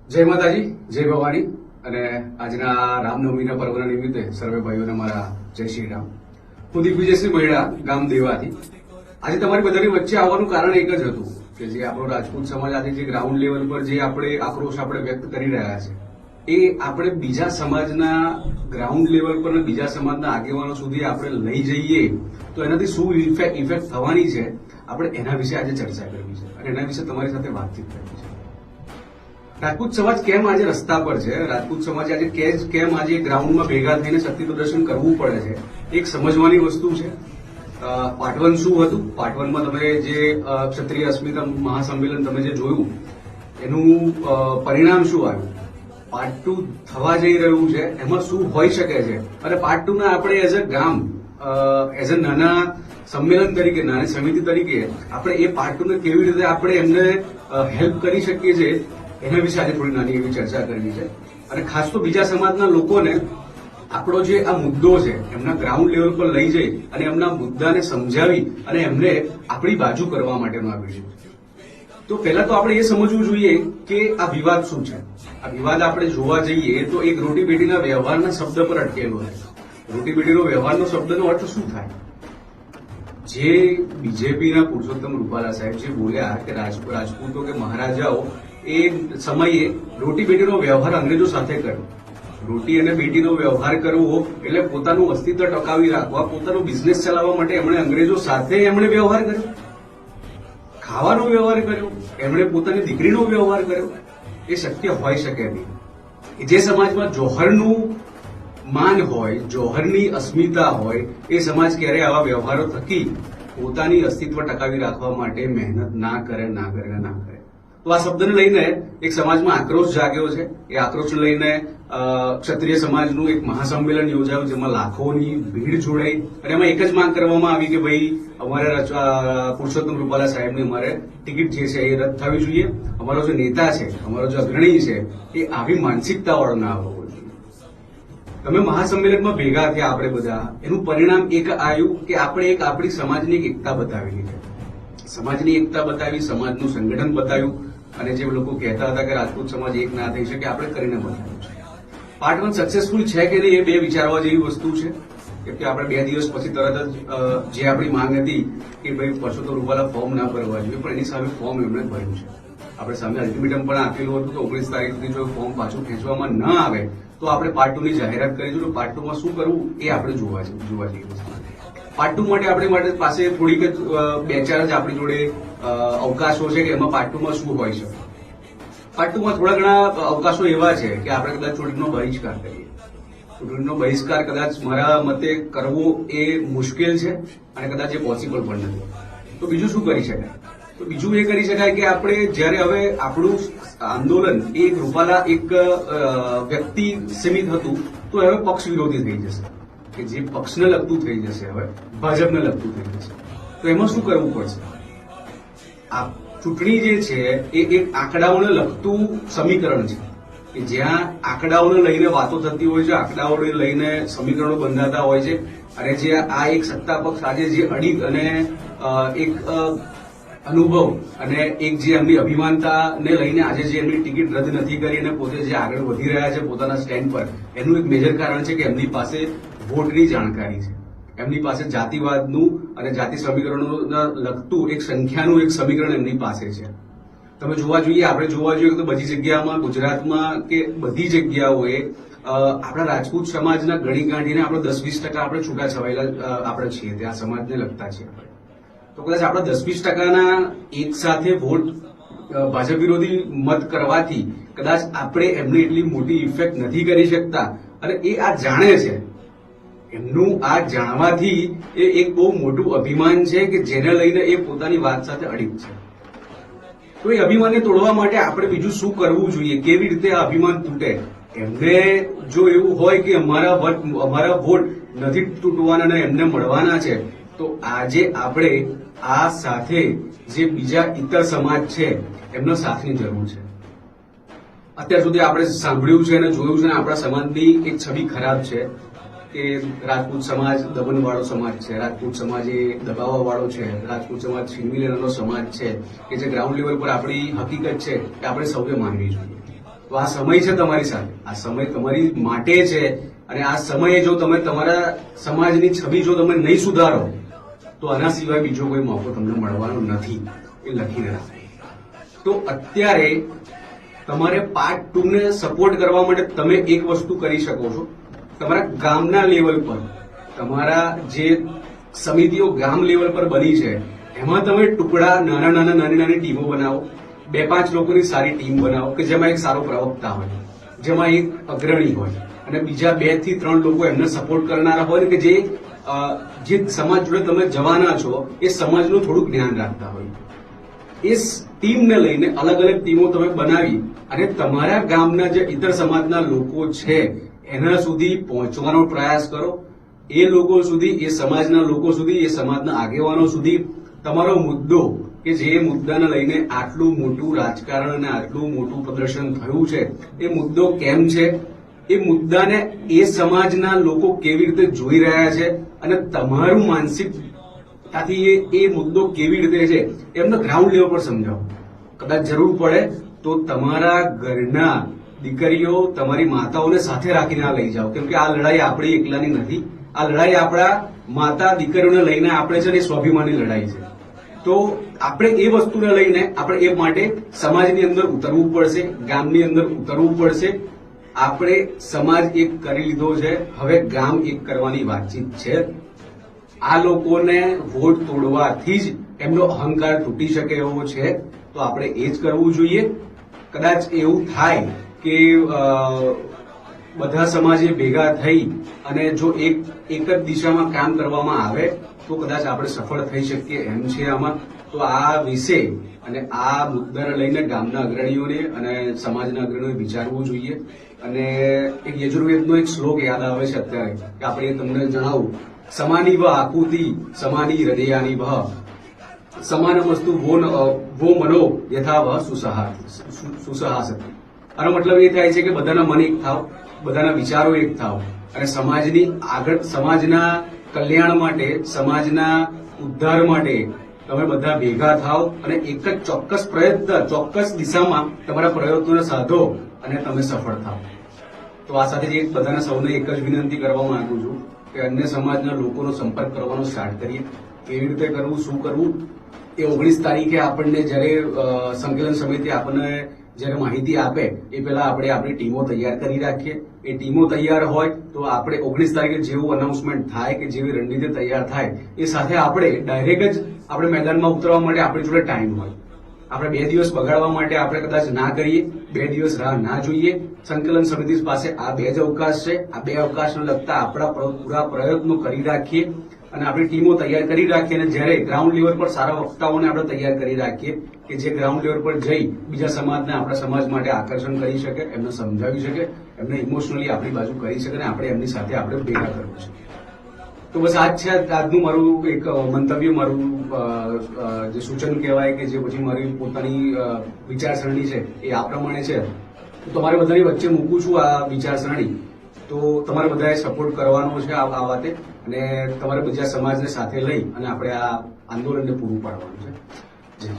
જય માતાજી, જય ભવાની અને આજના રામનવમીના પર્વના નિમિત્તે સર્વે ભાઈઓને મારા જય શ્રી રામ. હું દિગ્વિજયસિંહ મહિડા, ગામ દેવાથી. આજે તમારી બધાની વચ્ચે આવવાનું કારણ એક જ હતું કે જે આપણો રાજપૂત સમાજ આજે જે ગ્રાઉન્ડ લેવલ પર જે આક્રોશ આપણે વ્યક્ત કરી રહ્યા છે એ આપણે બીજા સમાજના ગ્રાઉન્ડ લેવલ પર બીજા સમાજના આગેવાનો સુધી આપણે લઈ જઈએ તો એનાથી શું ઇફેક્ટ થવાની છે, આપણે એના વિશે આજે ચર્ચા કરવી છે અને એના વિશે તમારી સાથે વાતચીત કરવી છે. રાજપૂત સમાજ કેમ આજે રસ્તા પર છે, રાજપૂત સમાજ આજે કેમ આજે ગ્રાઉન્ડમાં ભેગા થઈને શક્તિ પ્રદર્શન કરવું પડે છે, એક સમજવાની વસ્તુ છે. પાર્ટ 1 શું હતું? પાર્ટ 1 માં તમે જે ક્ષત્રિય અસ્મિતા મહાસંમેલન તમે જે જોયું એનું પરિણામ શું આવ્યું, પાર્ટ 2 થવા જઈ રહ્યું છે એમાં શું હોઈ શકે છે અને પાર્ટ 2 ના આપણે એઝ અ ગામ એઝ અ નાના સંમેલન તરીકે, નાની સમિતિ તરીકે આપણે એ પાર્ટ 2 ને કેવી રીતે આપણે એમને હેલ્પ કરી શકીએ છીએ એના વિશે આજે થોડી નાની એવી ચર્ચા કરવી છે. અને ખાસ તો બીજા સમાજના લોકોને આપણો જે આ મુદ્દો છે એમના ગ્રાઉન્ડ લેવલ પર લઈ જઈ અને એમના મુદ્દાને સમજાવી અને એમને આપણી બાજુ કરવા માટેનો આ વિડીયો છે. તો પહેલા તો આપણે એ સમજવું જોઈએ કે આ વિવાદ શું છે. આ વિવાદ આપણે જોવા જઈએ તો એક રોટી બેટીના વ્યવહારના શબ્દ પર અટકેલો છે. રોટી બેટીનો વ્યવહારનો શબ્દનો અર્થ શું થાય? જે બીજેપીના પુરુષોત્તમ રૂપાલા સાહેબ જે બોલ્યા કે રાજપૂતો કે મહારાજાઓ એ સમયે રોટી બેટીનો વ્યવહાર અંગ્રેજો સાથે કર્યો. રોટી અને બેટીનો વ્યવહાર કરવો એટલે પોતાનું અસ્તિત્વ ટકાવી રાખવા, પોતાનો બિઝનેસ ચલાવવા માટે એમણે અંગ્રેજો સાથે વ્યવહાર કર્યો, ખાવાનો વ્યવહાર કર્યો, એમણે પોતાની દીકરીનો વ્યવહાર કર્યો. એ શક્ય હોઈ શકે નહીં. જે સમાજમાં જોહરનું માન હોય, જોહરની અસ્મિતા હોય, એ સમાજ ક્યારે આવા વ્યવહારો થકી પોતાની અસ્તિત્વ ટકાવી રાખવા માટે મહેનત ના કરે. તો આ શબ્દને લઈને એક સમાજમાં આક્રોશ જાગ્યો છે. એ આક્રોશને લઈને ક્ષત્રિય સમાજનું એક મહાસંમેલન યોજાયું જેમાં લાખોની ભીડ જોડાઈ અને એમાં એક જ માંગ કરવામાં આવી કે ભાઈ અમારે પુરુષોત્તમ રૂપાલા સાહેબની અમારે ટિકિટ જે છે એ રદ થવી જોઈએ. અમારો જે નેતા છે, અમારો જે અગ્રણી છે એ આવી માનસિકતાવાળો ના હોવો જોઈએ. તમે મહાસંમેલનમાં ભેગા થયા આપણે બધા, એનું પરિણામ એક આવ્યું કે આપણે એક આપણી સમાજની એક એકતા બતાવી છે. સમાજની એકતા બતાવી, સમાજનું સંગઠન બતાવ્યું અને જે લોકો કહેતા હતા કે રાજપૂત સમાજ એક ના થઈ શકે, આપણે કરીને બતાવ્યું છે. પાર્ટ 1 સક્સેસફુલ છે કે નહીં એ બે વિચારવા જેવી વસ્તુ છે. કેમ કે આપણે 2 દિવસ પછી તરત જ જે આપણી માંગ હતી કે ભાઈ પુરુષોત્તમ રૂપાલા ફોર્મ ના ભરવા જોઈએ, પણ એની સામે ફોર્મ એમણે ભર્યું છે. આપણે સામે અલ્ટિમેટમ પણ આપેલું હતું કે 19 તારીખ સુધી જો ફોર્મ પાછું ખેંચવામાં ન આવે તો આપણે પાર્ટ 2 ની જાહેરાત કરીશું. તો પાર્ટ 2 માં શું કરવું એ આપણે જોવા જેવી વસ્તુ. પાર્ટ 2 માટે આપણી પાસે થોડીક 2-4 જ આપણી જોડે અવકાશો છે કે એમાં પાર્ટ 2 માં શું હોય છે. પાર્ટ 2 માં થોડા ઘણા અવકાશો એવા છે કે આપણે કદાચ ચૂંટણીનો બહિષ્કાર કરીએ. ચૂંટણીનો બહિષ્કાર કદાચ મારા મતે કરવો એ મુશ્કેલ છે અને કદાચ એ પોસિબલ પણ નથી. તો બીજું શું કરી શકાય? તો બીજું એ કરી શકાય કે આપણે જ્યારે હવે આપણું આંદોલન એક રૂપાલા એક વ્યક્તિ સીમિત હતું તો હવે પક્ષ વિરોધી થઈ જશે, કે જે પક્ષને લગતું થઈ જશે, હવે ભાજપને લગતું થઈ જશે. તો એમાં શું કરવું પડશે? આ ચૂંટણી જે છે એ એક આંકડાઓને લગતું સમીકરણ છે કે જ્યાં આંકડાઓને લઈને વાતો થતી હોય છે, આંકડાઓને લઈને સમીકરણો બંધાતા હોય છે અને જે આ એક સત્તા પક્ષ આજે જે અડીગ અને એક અનુભવ અને એક જે એમની અભિમાનતાને લઈને આજે જે એમની ટિકિટ રદ નથી કરી અને પોતે જે આગળ વધી રહ્યા છે પોતાના સ્ટેન્ડ પર, એનું એક મેજર કારણ છે કે એમની પાસે વોટની જાણકારી છે. એમની પાસે જાતિવાદનું અને જાતિ સમીકરણોને લગતું એક સંખ્યાનું એક સમીકરણ એમની પાસે છે. તમે આપણે જોવા જોઈએ તો બધી જગ્યામાં, ગુજરાતમાં કે બધી જગ્યાઓએ આપણા રાજપૂત સમાજના ગણી ગાંઠીને આપણે 10-20% આપણે છૂટા છવાયેલા આપણે છીએ, ત્યાં સમાજને લગતા છીએ. તો કદાચ આપણા 10-20%ના એક સાથે વોટ ભાજપ વિરોધી મત કરવાથી કદાચ આપણે એમને એટલી મોટી ઇફેક્ટ નથી કરી શકતા અને એ આ જાણે છે. એમનું આ જાણવાથી એ એક બહુ મોટું અભિમાન છે કે જેને લઈને એ પોતાની વાત સાથે અડીગ છે. તો એ અભિમાનને તોડવા માટે આપણે બીજું શું કરવું જોઈએ? કેવી રીતે આ અભિમાન તૂટે? એમને જો એવું હોય કે અમારા વોટ નથી તૂટવાના અને એમને મળવાના છે, તો આજે આપણે આ સાથે જે બીજા ઇતર સમાજ છે એમનો સાથની જરૂર છે. અત્યાર સુધી આપણે સાંભળ્યું છે અને જોયું છે અને આપણા સમાજની એક છબી ખરાબ છે કે રાજપૂત સમાજ દમનવાળો સમાજ છે, રાજપૂત સમાજ એ દબાવવાવાળો છે, રાજપૂત સમાજ છીનવી લેવાનો સમાજ છે કે જે ગ્રાઉન્ડ લેવલ પર આપણી હકીકત છે કે આપણે સૌએ માનવી જોઈએ. તો આ સમય છે તમારી સાથે, આ સમય તમારી માટે છે. અને આ સમયે જો તમે તમારા સમાજની છબી જો તમે નહીં સુધારો તો આના સિવાય બીજો કોઈ મોકો તમને મળવાનો નથી, એ લખીને રાખો. તો અત્યારે તમારે પાર્ટ 2 ને સપોર્ટ કરવા માટે તમે એક વસ્તુ કરી શકો છો. તમારા ગામના લેવલ પર, તમારા જે સમિતિઓ ગામ લેવલ પર બની છે એમાં તમે ટુકડા નાની ટીમો બનાવો. 2-5 લોકોની સારી ટીમ બનાવો કે જેમાં એક સારો પ્રવક્તા હોય, જેમાં એક અગ્રણી હોય અને બીજા 2 થી 3 લોકો એમને સપોર્ટ કરનારા હોય કે જે સમાજ જોડે તમે જવાના છો એ સમાજનું થોડું જ્ઞાન રાખતા હોય. એ ટીમને લઈને અલગ અલગ ટીમો તમે બનાવી અને તમારા ગામના જે ઇતર સમાજના લોકો છે એના સુધી પહોંચવાનો પ્રયાસ કરો. એ લોકો સુધી, એ સમાજના લોકો સુધી, એ સમાજના આગેવાનો સુધી તમારો મુદ્દો કે જે મુદ્દાને લઈને આટલું મોટું રાજકારણ અને આટલું મોટું પ્રદર્શન થયું છે એ મુદ્દો કેમ છે, એ મુદ્દાને એ સમાજના લોકો કેવી રીતે જોઈ રહ્યા છે અને તમારું માનસિકતાથી એ મુદ્દો કેવી રીતે છે એમને ગ્રાઉન્ડ લેવલ પર સમજાવો. કદાચ જરૂર પડે તો તમારા ઘરના દીકરીઓ, તમારી માતાઓને સાથે રાખીને આ લઈ જાઓ, કેમ કે આ લડાઈ આપણી એકલાની નથી. આ લડાઈ આપણા માતા દીકરીઓને લઈને આપણે છે ને સ્વાભિમાની લડાઈ છે. તો આપણે એ વસ્તુને લઈને આપણે એ માટે સમાજની અંદર ઉતરવું પડશે, ગામની અંદર ઉતરવું પડશે. આપણે સમાજ એક કરી લીધો છે, હવે ગામ એક કરવાની વાતચીત છે. આ લોકોને વોટ તોડવાથી જ એમનો અહંકાર તૂટી શકે એવો છે, તો આપણે એ જ કરવું જોઈએ. કદાચ એવું થાય કે બધા સમાજે ભેગા થઈ અને જો એક જ દિશામાં કામ કરવામાં આવે તો કદાચ આપણે સફળ થઈ શકીએ એમ છે આમાં. તો આ વિશે અને આ મુદ્દાને લઈને ગામના અગ્રણીઓને અને સમાજના અગ્રણીઓએ વિચારવું જોઈએ. અને એક યજુર્વેદનો એક શ્લોક યાદ આવે છે અત્યારે કે આપણે તમને જણાવું, સમાની વ આકૃતિ સમાની હૃદયાની વહ સમાનમસ્તુ વો મનો યથા વહ સુસહાસતી. આનો મતલબ એ થાય છે કે બધાના મન એક થાવ, બધાના વિચારો એક થાવ અને સમાજના કલ્યાણ માટે, સમાજના ઉદ્ધાર માટે તમે બધા ભેગા થાવ અને એક જ ચોક્કસ પ્રયત્ન, ચોક્કસ દિશામાં તમારા પ્રયત્નોને સાધો અને તમે સફળ થાવ. તો આ સાથે જ બધાને સૌને એક જ વિનંતી કરવા માંગુ છું કે અન્ય સમાજના લોકોનો સંપર્ક કરવાનો સ્ટાર્ટ કરીએ. કેવી રીતે કરવું, શું કરવું, એ 19 તારીખે આપણને જ્યારે સંકલન સમિતિ આપણને જ્યારે માહિતી આપે એ પહેલા આપણે આપણી ટીમો તૈયાર કરી રાખીએ. એ ટીમો તૈયાર હોય તો આપણે 19 તારીખે જેવું અનાઉન્સમેન્ટ થાય કે જેવી રણનીતિ તૈયાર થાય એ સાથે આપણે ડાયરેક્ટ જ આપણે મેદાનમાં ઉતરવા માટે આપણી જોડે ટાઈમ હોય. આપણે 2 દિવસ બગાડવા માટે આપણે કદાચ ના કરીએ, 2 દિવસ રાહ ના જોઈએ. સંકલન સમિતિ પાસે આ 2 જ અવકાશ છે. આ 2 અવકાશને લગતા આપણા પૂરા પ્રયત્નો કરી રાખીએ અને આપણી ટીમો તૈયાર કરી રાખીએ. અને જ્યારે ગ્રાઉન્ડ લેવલ પર સારા વક્તાઓને આપણે તૈયાર કરી રાખીએ કે જે ગ્રાઉન્ડ લેવલ પર જઈ બીજા સમાજને આપણા સમાજ માટે આકર્ષણ કરી શકે, એમને સમજાવી શકે, એમને ઇમોશનલી આપણી બાજુ કરી શકે અને આપણે એમની સાથે આપણે ભેગા કરવું છે. તો બસ આ જ છે આજનું મારું એક મંતવ્ય, મારું જે સૂચન કહેવાય કે જે પછી મારી પોતાની વિચારસરણી છે એ આ પ્રમાણે છે. તો તમારે બધાની વચ્ચે મૂકું છું આ વિચારસરણી. તો તમારે બધાએ સપોર્ટ કરવાનો છે આ વાતે અને તમારે બધા સમાજને સાથે લઈ અને આપણે આ આંદોલનને પૂરું પાડવાનું છે. જય